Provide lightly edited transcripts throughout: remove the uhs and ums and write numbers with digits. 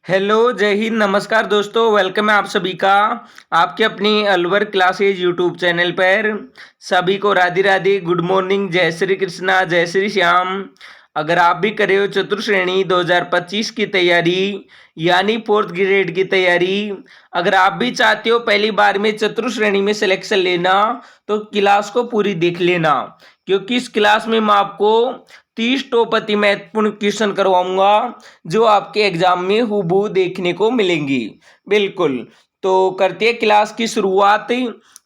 Hello, जय हिंद, नमस्कार दोस्तों। वेलकम है आप सभी का आपके अपनी अलवर क्लासेज यूट्यूब चैनल पर। सभी को राधे राधे, गुड मॉर्निंग, जय श्री कृष्णा, जय श्री श्याम। अगर आप भी कर रहे हो चतुर्श्रेणी 2025 की तैयारी यानी फोर्थ ग्रेड की तैयारी, अगर आप भी चाहते हो पहली बार में चतुर्श्रेणी में सिलेक्शन लेना, तो क्लास को पूरी देख लेना, क्योंकि इस क्लास में मैं आपको 30 टॉप अति महत्वपूर्ण क्वेश्चन करवाऊंगा जो आपके एग्जाम में हूबहू देखने को मिलेंगी। बिल्कुल। तो करते हैं क्लास की शुरुआत।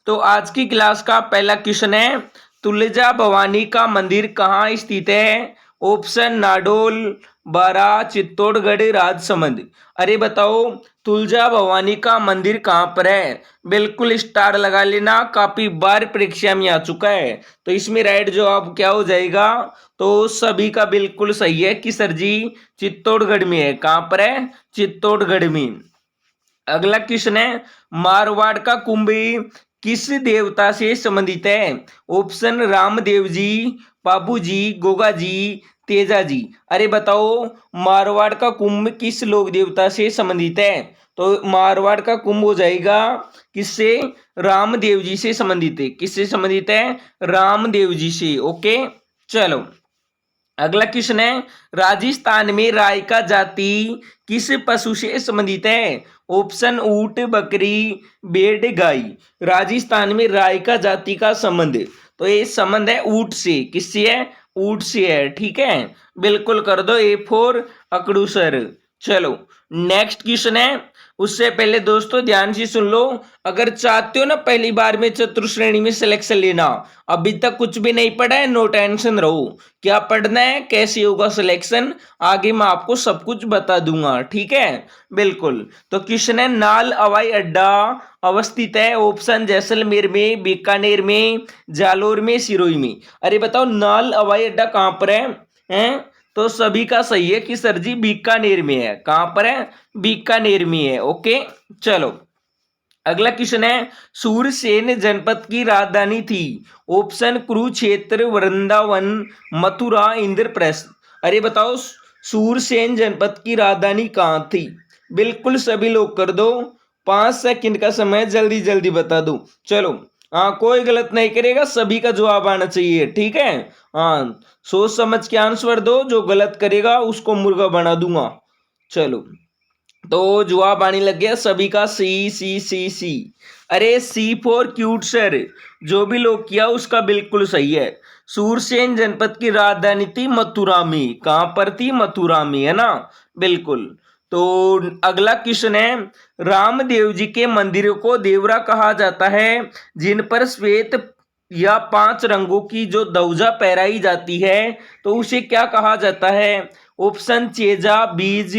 तो आज की क्लास का पहला क्वेश्चन है, तुलजा भवानी का मंदिर कहाँ स्थित है? ऑप्शन नाडोल, बारा, चित्तौड़गढ़, राजसमंद। अरे बताओ, तुलजा भवानी का मंदिर कहाँ पर है? बिल्कुल स्टार लगा लेना, काफी बार परीक्षा में आ चुका है। तो इसमें राइट जवाब क्या हो जाएगा? तो सभी का बिल्कुल सही है कि सर जी चित्तौड़गढ़ में है। कहां पर है? चित्तौड़गढ़ में। अगला क्वेश्चन है, मारवाड़ का कुंभ किस देवता से संबंधित है? ऑप्शन रामदेव जी, बाबू जी, गोगा जी, तेजा जी। अरे बताओ, मारवाड़ का कुंभ किस लोक देवता से संबंधित है? तो मारवाड़ का कुंभ हो जाएगा किससे? रामदेव जी से संबंधित है। किससे संबंधित है? रामदेव जी से। ओके, चलो अगला क्वेश्चन है, राजस्थान में राय का जाति किस पशु से संबंधित है? ऑप्शन ऊंट, बकरी, भेड़, गाय। राजस्थान में राय का जाति का संबंध, तो ये संबंध है ऊंट से। किससे है? ऊंट से है। ठीक है, बिल्कुल कर दो ए फोर अकड़ूसर। चलो नेक्स्ट क्वेश्चन है, उससे पहले दोस्तों ध्यान से सुन लो। अगर चाहते हो ना पहली बार में चतुर्श्रेणी में सिलेक्शन लेना, अभी तक कुछ भी नहीं पढ़ा है, नो टेंशन रहो। क्या पढ़ना है, कैसे होगा सिलेक्शन, आगे मैं आपको सब कुछ बता दूंगा। ठीक है, बिल्कुल। तो क्वेश्चन है, नाल हवाई अड्डा अवस्थित है? ऑप्शन जैसलमेर में, बीकानेर में, जालोर में, सिरोही में। अरे बताओ, नाल हवाई अड्डा कहां पर है? हैं? तो सभी का सही है कि सर जी बीकानेर में है। कहां पर है? बीकानेर में है। ओके, चलो अगला क्वेश्चन है, सूरसेन जनपद की राजधानी थी? ऑप्शन कुरुक्षेत्र, वृंदावन, मथुरा, इंद्रप्रस्थ। अरे बताओ, सूरसेन जनपद की राजधानी कहाँ थी? बिल्कुल सभी लोग कर दो, 5 सेकंड का समय, जल्दी जल्दी बता दो। चलो, हाँ कोई गलत नहीं करेगा, सभी का जवाब आना चाहिए। ठीक है, हाँ सोच समझ के आंसर दो, जो गलत करेगा उसको मुर्गा बना दूंगा। चलो, तो जवाब आने लग गया सभी का सी सी सी सी। अरे सी फॉर क्यूट सर, जो भी लोग किया उसका बिल्कुल सही है। सूरसेन जनपद की राजधानी थी मथुरा में। कहां पर थी? मथुरा में, है ना? बिल्कुल। तो अगला क्वेश्चन है, रामदेव जी के मंदिरों को देवरा कहा जाता है जिन पर श्वेत या 5 रंगों की जो ध्वजा फहराई जाती है, तो उसे क्या कहा जाता है? ऑप्शन चेजा, बीज,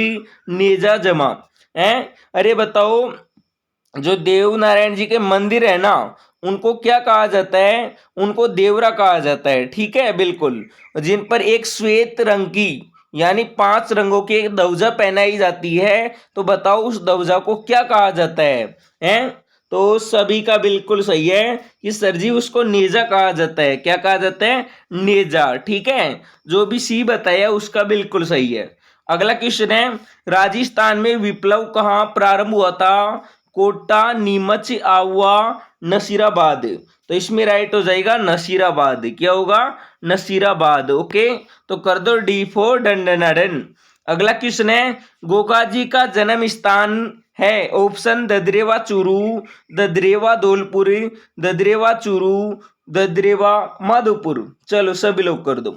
नेजा, जमा। है? अरे बताओ, जो देव नारायण जी के मंदिर है ना, उनको क्या कहा जाता है? उनको देवरा कहा जाता है। ठीक है, बिल्कुल। जिन पर एक श्वेत रंग की यानी 5 रंगों की एक ध्वजा पहनाई जाती है, तो बताओ उस ध्वजा को क्या कहा जाता है? हैं? तो सभी का बिल्कुल सही है कि सर जी उसको नेजा कहा जाता है। क्या कहा जाता है? नेजा। ठीक है, जो भी सी बताया उसका बिल्कुल सही है। अगला क्वेश्चन है, राजस्थान में विप्लव कहाँ प्रारंभ हुआ था? कोटा, नीमच, आहुआ, नसीराबाद। तो इसमें राइट हो जाएगा नसीराबाद। क्या होगा? नसीराबाद। ओके, तो कर दो डी फोर डंडनाडन। अगला क्वेश्चन है, गोगा जी का जन्म स्थान है? ऑप्शन ददरेवा चूरू, ददरेवा धौलपुर, ददरेवा चूरू, ददरेवा माधोपुर। चलो सभी लोग कर दो।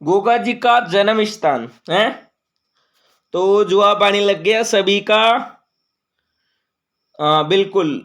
गोगा जी का जन्म स्थान है, तो जवाब आने लग गया सभी का। बिल्कुल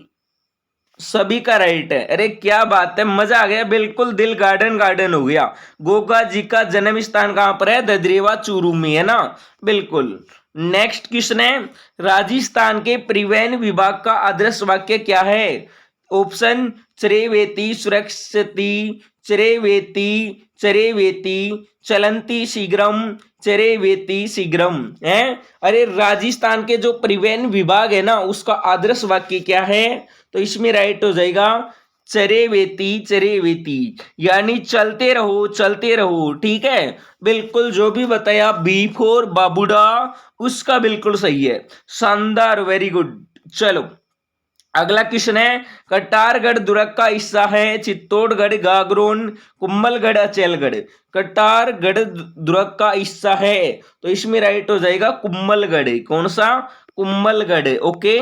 सभी का राइट है। अरे क्या बात है, मजा आ गया, बिल्कुल दिल गार्डन गार्डन हो गया। गोगा जी का जन्म स्थान कहां पर है? ददरेवा चूरू में, है ना? बिल्कुल। नेक्स्ट क्वेश्चन है, राजस्थान के परिवहन विभाग का आदर्श वाक्य क्या है? ऑप्शन चरेवेति सुरक्षति, चरेवेति, चरेवेति, चलंती शीघ्रम, चरेवेति शीघ्रम। है? अरे राजस्थान के जो परिवहन विभाग है ना, उसका आदर्श वाक्य क्या है? तो इसमें राइट हो जाएगा चरेवेती चरेवेती, यानी चलते रहो, ठीक है। बिल्कुल जो भी बताया बी फोर बाबूडा, उसका बिल्कुल सही है। शानदार, वेरी गुड। चलो अगला क्वेश्चन है, कटारगढ़ दुर्ग का हिस्सा है, चित्तौड़गढ़, गागरोन, कुंभलगढ़, अचेलगढ़। कटारगढ़ दुर्ग का हिस्सा है, तो इसमें राइट हो जाएगा कुंभलगढ़। कौन सा? कुंभलगढ़। ओके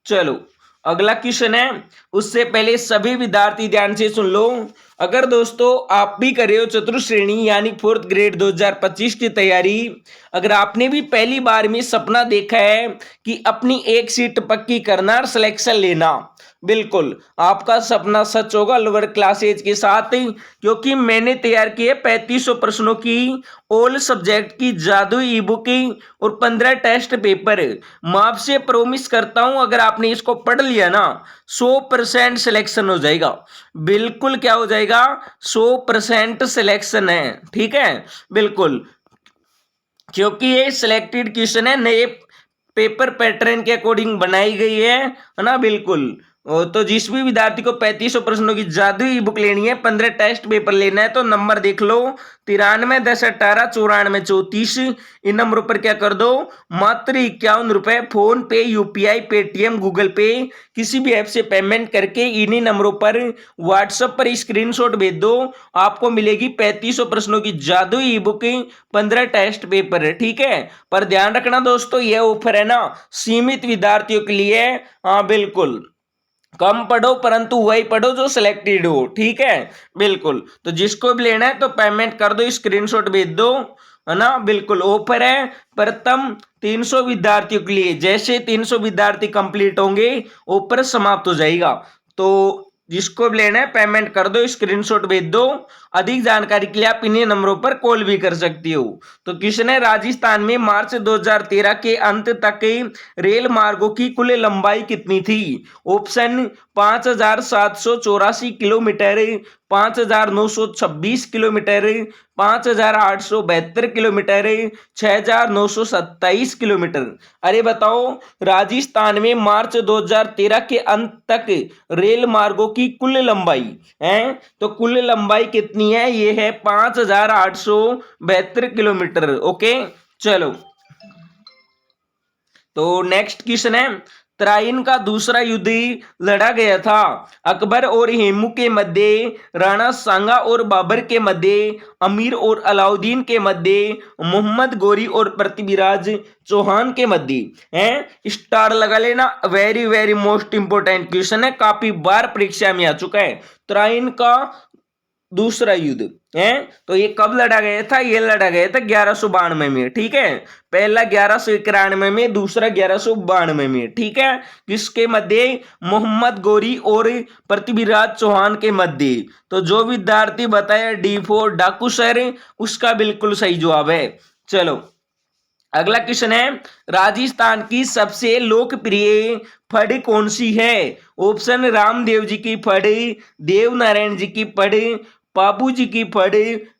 चलो अगला क्वेश्चन है, उससे पहले सभी विद्यार्थी ध्यान से सुन लो। अगर दोस्तों आप भी कर रहे हो चतुर्थ श्रेणी यानी फोर्थ ग्रेड 2025 की तैयारी, अगर आपने भी पहली बार में सपना देखा है कि अपनी एक सीट पक्की करना और सिलेक्शन लेना, बिल्कुल आपका सपना सच होगा लोअर क्लासेज के साथ, क्योंकि मैंने तैयार किए 3500 प्रश्नों की ऑल सब्जेक्ट की जादुई ई बुक और 15 टेस्ट पेपर। मैं आपसे प्रोमिस करता हूं अगर आपने इसको पढ़ लिया ना, 100% सिलेक्शन हो जाएगा। बिल्कुल क्या हो जाएगा? 100% सिलेक्शन है, ठीक है। बिल्कुल, क्योंकि ये सिलेक्टेड क्वेश्चन है, नए पेपर पैटर्न के अकॉर्डिंग बनाई गई है ना। बिल्कुल तो जिस भी विद्यार्थी को 3500 प्रश्नों की जादुई बुक लेनी है, 15 टेस्ट पेपर लेना है, तो नंबर देख लो 93 10 18 94 34। इन नंबरों पर क्या कर दो, मात्र 51 रुपए फोन पे, यूपीआई, पेटीएम, गूगल पे, किसी भी ऐप से पेमेंट करके इन्हीं नंबरों पर व्हाट्सएप पर स्क्रीनशॉट भेज दो। आपको मिलेगी 3500 प्रश्नों की जादुई ई बुक, 15 टेस्ट पेपर, ठीक है। पर ध्यान रखना दोस्तों, यह ऑफर है ना सीमित विद्यार्थियों के लिए। हाँ बिल्कुल, कम पढ़ो परंतु वही पढ़ो जो सिलेक्टेड हो, ठीक है। बिल्कुल, तो जिसको भी लेना है तो पेमेंट कर दो, स्क्रीनशॉट भेज दो, है ना। बिल्कुल ऑफर है प्रथम 300 विद्यार्थियों के लिए, जैसे 300 विद्यार्थी कंप्लीट होंगे ऑफर समाप्त हो जाएगा। तो जिसको भी लेना है पेमेंट कर दो, स्क्रीनशॉट भेज दो। अधिक जानकारी के लिए आप इन्हीं नंबरों पर कॉल भी कर सकती हो। तो क्वेश्चन है, राजस्थान में मार्च 2013 के अंत तक रेल मार्गों की कुल लंबाई कितनी थी? Option 5784 kilometre, 5926 kilometre, 5872 kilometre, 6927 kilometre. अरे बताओ, राजस्थान में मार्च 2013 के अंत तक रेल मार्गों की कुल लंबाई है, तो कुल लंबाई कितनी है? ये है 5872 किलोमीटर। ओके चलो, तो नेक्स्ट क्वेश्चन है, तराइन का दूसरा युद्ध लड़ा गया था अकबर और हेमू के मध्य, राणा सांगा और बाबर के मध्य, अमीर और अलाउद्दीन के मध्य, मोहम्मद गोरी और पृथ्वीराज चौहान के मध्य है। स्टार लगा लेना, very very most important question है, काफी बार परीक्षा में आ चुका है। तराइन का दूसरा युद्ध है, तो ये कब लड़ा गया था? ये लड़ा गया था 1192 में, ठीक है। पहला 1191 में, दूसरा 1192 में, ठीक है। किसके मध्य? मोहम्मद गोरी और पृथ्वीराज चौहान के मध्य। तो जो विद्यार्थी बताया D4 डाकू सर, उसका बिल्कुल सही जवाब है। चलो अगला क्वेश्चन है, राजस्थान की सबसे लोकप्रिय फड़ कौन सी है? ऑप्शन रामदेव जी की फड़, देव नारायण जी की फड़, बाबू जी की फड़,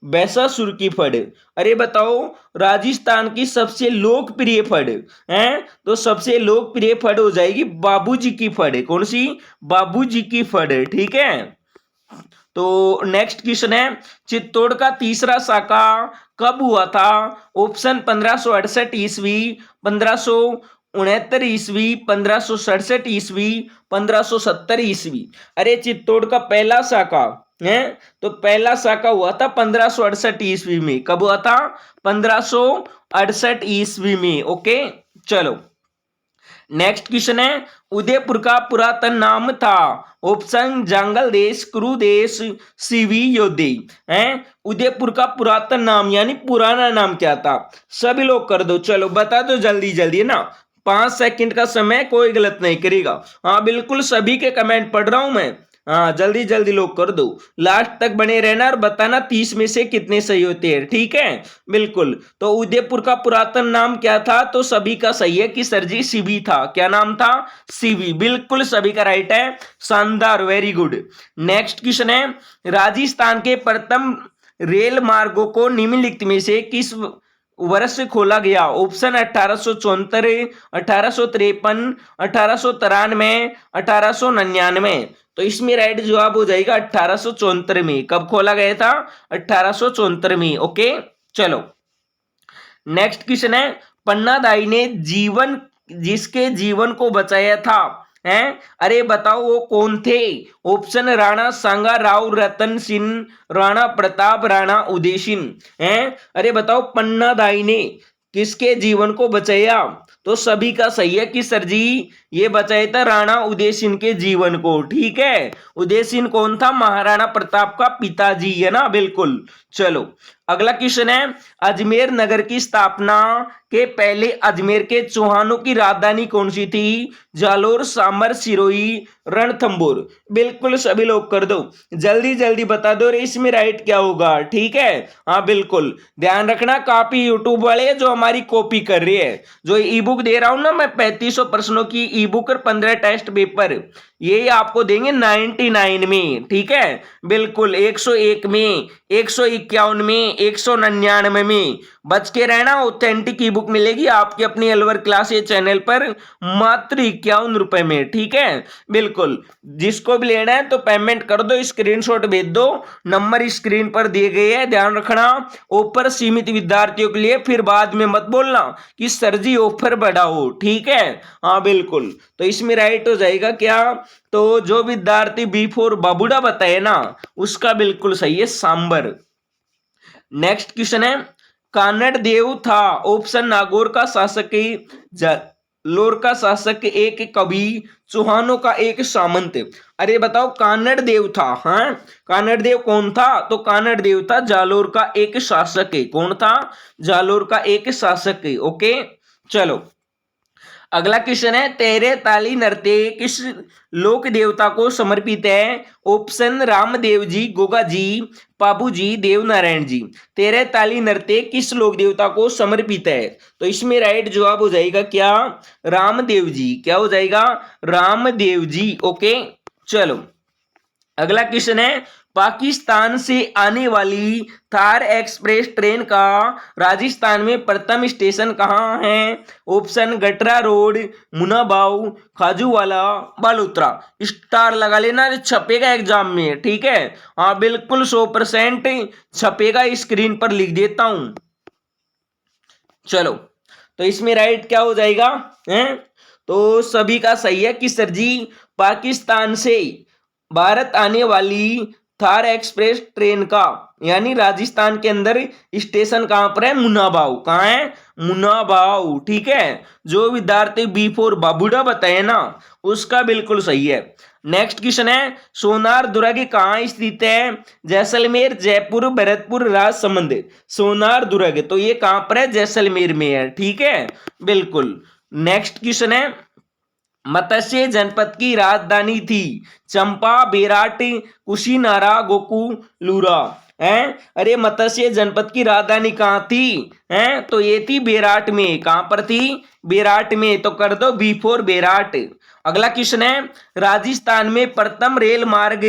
बैसासुर की फड़। अरे बताओ, राजस्थान की सबसे लोकप्रिय फड़ है, तो सबसे लोकप्रिय फड़ हो जाएगी बाबू जी की फड़। कौन सी? बाबू जी की फड़, ठीक है। तो नेक्स्ट क्वेश्चन है, चित्तौड़ का तीसरा शाखा कब हुआ था? ऑप्शन 1568 ईस्वी, 1569 ईस्वी, 1567 ईस्वी, 1570 ईस्वी। अरे चित्तौड़ का पहला शाखा है, तो पहला शाखा हुआ था 1568 ईस्वी में। कब हुआ था? 1568 ईस्वी में। ओके चलो नेक्स्ट क्वेश्चन है, उदयपुर का पुरातन नाम था? ऑप्शन जंगल देश, कुरु देश, सीवी, योद्धे है। उदयपुर का पुरातन नाम यानी पुराना नाम क्या था? सभी लोग कर दो, चलो बता दो जल्दी जल्दी, है ना। 5 सेकंड का समय, कोई गलत नहीं करेगा। हाँ बिल्कुल, सभी के कमेंट पढ़ रहा हूं मैं। हाँ जल्दी जल्दी लोग कर दो, लास्ट तक बने रहना और बताना 30 में से कितने सही होते हैं, ठीक है। बिल्कुल, तो उदयपुर का पुरातन नाम क्या था? तो सभी का सही है कि सर जी सीवी था। क्या नाम था? सीवी, बिल्कुल सभी का राइट है। शानदार, वेरी गुड। नेक्स्ट क्वेश्चन है, राजस्थान के प्रथम रेल मार्गों को निम्नलिखित में से किस वर्ष खोला गया? ऑप्शन 1874, 1853, 1893, 1899। तो इसमें राइट जवाब हो जाएगा 1874 में। कब खोला गया था? 1874 में। ओके, चलो नेक्स्ट क्वेश्चन है, पन्ना दाई ने जीवन जिसके जीवन को बचाया था, हैं? अरे बताओ वो कौन थे? ऑप्शन राणा सांगा राव रतन सिंह, राणा प्रताप, राणा उदय सिंह। हैं? अरे बताओ पन्ना दाई ने किसके जीवन को बचाया? तो सभी का सही है कि सर जी ये बचाया था राणा उदय सिंह के जीवन को। ठीक है, उदय सिंह कौन था? महाराणा प्रताप का पिताजी है ना, बिल्कुल। चलो अगला क्वेश्चन है, अजमेर नगर की स्थापना के पहले अजमेर के चौहानों की राजधानी कौन सी थी? जालोर, सामर, सिरोही, रणथंभौर। बिल्कुल सभी लोग कर दो, जल्दी जल्दी बता दो रे इसमें राइट क्या होगा। ठीक है, हाँ बिल्कुल ध्यान रखना, काफी यूट्यूब वाले जो हमारी कॉपी कर रही है, जो ई बुक दे रहा हूं ना मैं 3500 प्रश्नों की ई बुक और 15 टेस्ट पेपर, ये आपको देंगे 99 में। ठीक है, बिल्कुल 101 में, 151 में, 199 में। बच के रहना, ऑथेंटिक ई बुक मिलेगी आपकी अपनी अलवर क्लासेस चैनल पर मात्र 51 रुपए में। ठीक है, बिल्कुल जिसको भी लेना है तो पेमेंट कर दो, स्क्रीनशॉट भेज दो, नंबर स्क्रीन पर दिए गए हैं। ध्यान रखना ऑफर सीमित विद्यार्थियों के लिए, फिर बाद में मत बोलना कि सर जी ऑफर बढ़ाओ। ठीक है, हाँ बिल्कुल। तो इसमें राइट हो जाएगा क्या? तो जो विद्यार्थी B4 बाबूडा बताए ना उसका बिल्कुल सही है सांबर। नेक्स्ट क्वेश्चन है, कानड़ देव था ऑप्शन नागौर का शासक, जालोर का शासक, एक कवि, चौहानों का एक सामंत। अरे बताओ कानड़ देव था, हाँ कानड़ देव कौन था? तो कानड़ देव था जालोर का एक शासक है। कौन था? जालोर का एक शासक है। ओके, चलो अगला क्वेश्चन है, तेरे ताली नृत्य किस लोक देवता को समर्पित है? ऑप्शन रामदेव जी, गोगा जी, पाबू जी, देवनारायण जी। तेरे ताली नृत्य किस लोक देवता को समर्पित है? तो इसमें राइट जवाब हो जाएगा क्या? रामदेव जी। क्या हो जाएगा? रामदेव जी। ओके, चलो अगला क्वेश्चन है, पाकिस्तान से आने वाली थार एक्सप्रेस ट्रेन का राजस्थान में प्रथम स्टेशन कहाँ है? Option Gatra road, Munabao, Khajuwala, Balotra. Star लगा लेना, छपेगा एग्जाम में। ठीक है, हाँ बिल्कुल 100% छपेगा, स्क्रीन पर लिख देता हूं। चलो तो इसमें राइट क्या हो जाएगा? हैं? तो सभी का सही है कि सर जी पाकिस्तान से भारत आने वाली थार एक्सप्रेस ट्रेन का यानी राजस्थान के अंदर स्टेशन कहां पर है? मुनाबाव। कहां है? मुनाबाव। ठीक है, जो विद्यार्थी B4 बाबूडा बताए ना उसका बिल्कुल सही है। नेक्स्ट क्वेश्चन है, सोनार दुर्ग कहां स्थित है? जैसलमेर, जयपुर, भरतपुर, राजसमंद। सोनार दुर्ग तो ये कहां पर है? जैसलमेर में है। ठीक है, बिल्कुल। नेक्स्ट क्वेश्चन है, मत्स्य जनपद की राजधानी थी चंपा, बेराट, कुशीनारा, गोकुलूरा। हैं? अरे मत्स्य जनपद की राजधानी कहाँ थी? हैं? तो ये थी बेराट में। कहां पर थी? बेराट में। तो कर दो B4 बेराट। अगला क्वेश्चन है, राजस्थान में प्रथम रेल मार्ग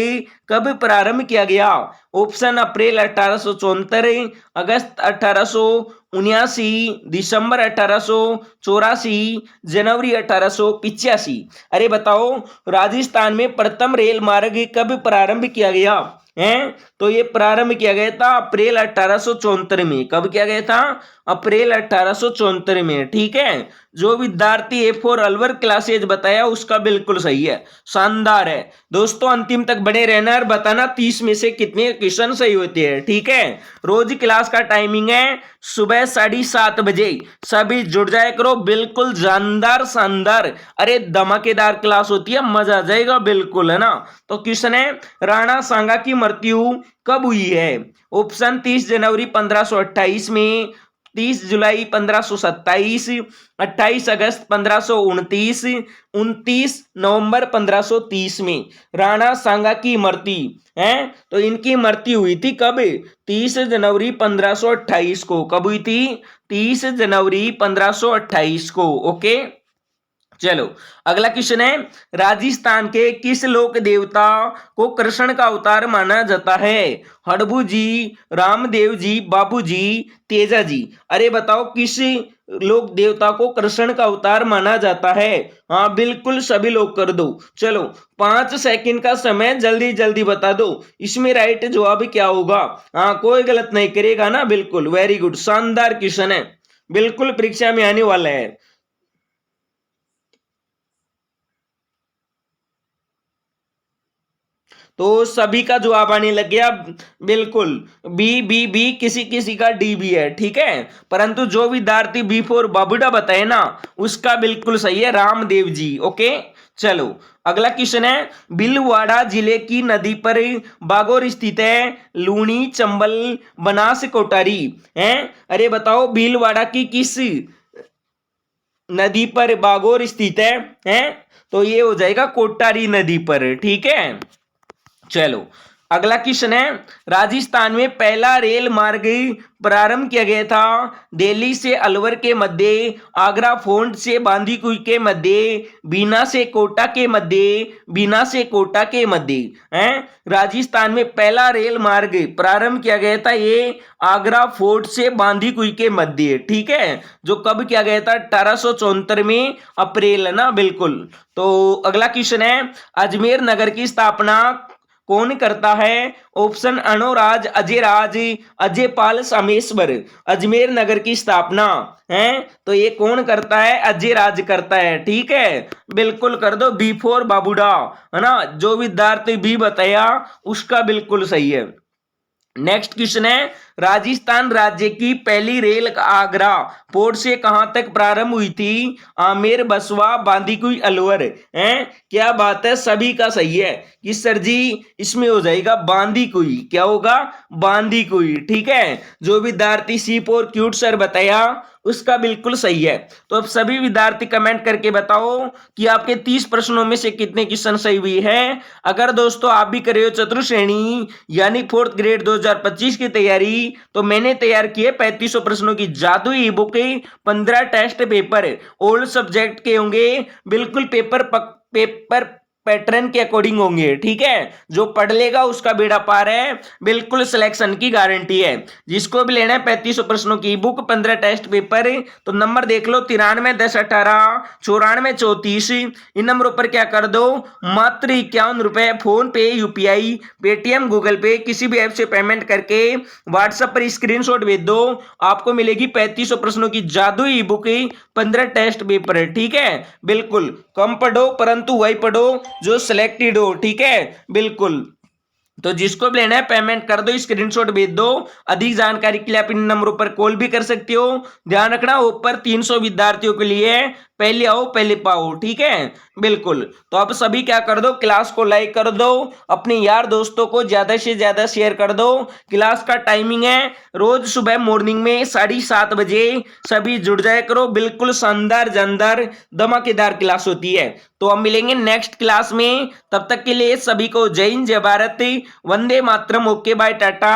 कब प्रारंभ किया गया? ऑप्शन अप्रैल 1874, अगस्त 1879, दिसंबर 1884, जनवरी 1885। अरे बताओ राजस्थान में प्रथम रेल मार्ग कब प्रारंभ किया गया है? तो ये प्रारंभ किया गया था अप्रैल 1874 में। कब किया गया था? अप्रैल 1874 में। ठीक है, जो विद्यार्थी A4 अलवर क्लासेज बताया उसका बिल्कुल सही है, शानदार है। दोस्तों अंतिम तक बने रहना और बताना 30 में से कितने क्वेश्चन सही होते हैं। ठीक है, रोज क्लास का टाइमिंग है सुबह 7:30 बजे। सभी जुड़ जाया करो, बिल्कुल जानदार शानदार, अरे धमाकेदार क्लास होती है, मजा आ जाएगा बिल्कुल, है ना। तो क्वेश्चन है, राणा सांगा की मृत्यु कब हुई है? ऑप्शन 30 जनवरी 1528 में, 30 जुलाई 1527, 28 अगस्त 1529, 29 नवंबर 1530 में राणा सांगा की मृत्यु है। तो इनकी मृत्यु हुई थी कब? 30 जनवरी 1528 को। कब हुई थी? 30 जनवरी 1528 को। ओके, चलो अगला क्वेश्चन है, राजस्थान के किस लोक देवता को कृष्ण का अवतार माना जाता है? हडबू जी, रामदेव जी, बाबू जी, तेजा जी। अरे बताओ किस लोक देवता को कृष्ण का अवतार माना जाता है? हाँ बिल्कुल सभी लोग कर दो। चलो 5 सेकंड का समय, जल्दी जल्दी बता दो इसमें राइट जवाब क्या होगा। हाँ कोई गलत नहीं करेगा ना, बिल्कुल वेरी गुड, शानदार क्वेश्चन है, बिल्कुल परीक्षा में आने वाला है। तो सभी का जवाब आने लग गया, बिल्कुल बी बी बी, किसी किसी का डी भी है, ठीक है। परंतु जो विद्यार्थी बी फॉर बाबूडा बताए ना, उसका बिल्कुल सही है रामदेव जी। ओके चलो अगला क्वेश्चन है, भीलवाड़ा जिले की नदी पर बागोर स्थित है लूणी, चंबल, बनास, कोटारी है। अरे बताओ भीलवाड़ा की किस नदी पर बागोर स्थित है? तो ये हो जाएगा कोटारी नदी पर, ठीक है। चलो अगला क्वेश्चन है, राजस्थान में पहला रेल मार्ग प्रारंभ किया गया था दिल्ली से अलवर के मध्य, आगरा फोर्ट से बांदीकुई के मध्य, बीना से कोटा के मध्य, बीना से कोटा के मध्य है। राजस्थान में पहला रेल मार्ग प्रारंभ किया गया था ये आगरा फोर्ट से बांदीकुई के मध्य, ठीक है, जो कब किया गया था? 1874 में अप्रैल, है ना, बिल्कुल। तो अगला क्वेश्चन है, अजमेर नगर की स्थापना कौन करता है? ऑप्शन अणोराज, अजयराज, अजयपाल, सामेश्वर। अजमेर नगर की स्थापना है तो ये कौन करता है? अजयराज करता है, ठीक है, बिल्कुल कर दो बी फॉर बाबूडा, है ना, जो विद्यार्थी बी बताया उसका बिल्कुल सही है। नेक्स्ट क्वेश्चन है, राजस्थान राज्य की पहली रेल आगरा पोर्ट से कहां तक प्रारंभ हुई थी? आमेर, बसवा, बांदीकुई, अलवर हैं। क्या बात है, सभी का सही है कि सर जी इसमें हो जाएगा बांदीकुई। क्या होगा? बांदीकुई, ठीक है। जो विद्यार्थी सी और क्यूट सर बताया उसका बिल्कुल सही है। तो अब सभी विद्यार्थी कमेंट करके बताओ कि आपके 30 प्रश्नों में से कितने क्वेश्चन सही हुई है। अगर दोस्तों आप भी कर रहे हो चतुर्थ श्रेणी यानी 4th ग्रेड 2025 की तैयारी, तो मैंने तैयार किए 3500 प्रश्नों की जादुई ebook, 15 test paper old subject के होंगे, बिल्कुल पेपर पैटर्न के अकॉर्डिंग होंगे, ठीक है। जो पढ़ लेगा उसका बेड़ा पार है, बिल्कुल सिलेक्शन की गारंटी है। जिसको भी लेना है 3500 प्रश्नों की बुक, 15 टेस्ट पेपर, तो नंबर देख लो 93 10 18 94 34। इन नंबरों पर क्या कर दो, मात्र 51 रुपए फोन पे, यूपीआई, पेटीएम, गूगल पे, किसी भी ऐप से पेमेंट करके व्हाट्सएप पर स्क्रीनशॉट भेज दो। आपको मिलेगी 3500 प्रश्नों की जादुई बुक, 15 टेस्ट पेपर, ठीक है। बिल्कुल कम पढ़ो परंतु वही पढ़ो जो सिलेक्टेड हो, ठीक है, बिल्कुल। तो जिसको भी लेना है पेमेंट कर दो, स्क्रीनशॉट भेज दो। अधिक जानकारी के लिए आप इन नंबरों पर कॉल भी कर सकते हो। ध्यान रखना ऊपर 300 विद्यार्थियों के लिए पहले आओ पहले पाओ, ठीक है, बिल्कुल। तो अब सभी क्या कर दो, क्लास को लाइक कर दो, अपने यार दोस्तों को ज्यादा से ज्यादा शेयर कर दो। क्लास का टाइमिंग है रोज सुबह मॉर्निंग में 7:30 बजे, सभी जुड़ जाया करो, बिल्कुल शानदार जानदार धमाकेदार क्लास होती है। तो हम मिलेंगे नेक्स्ट क्लास में, तब तक के लिए सभी को जय हिंद, जय भारत, वंदे मातरम, ओके बाय, टाटा।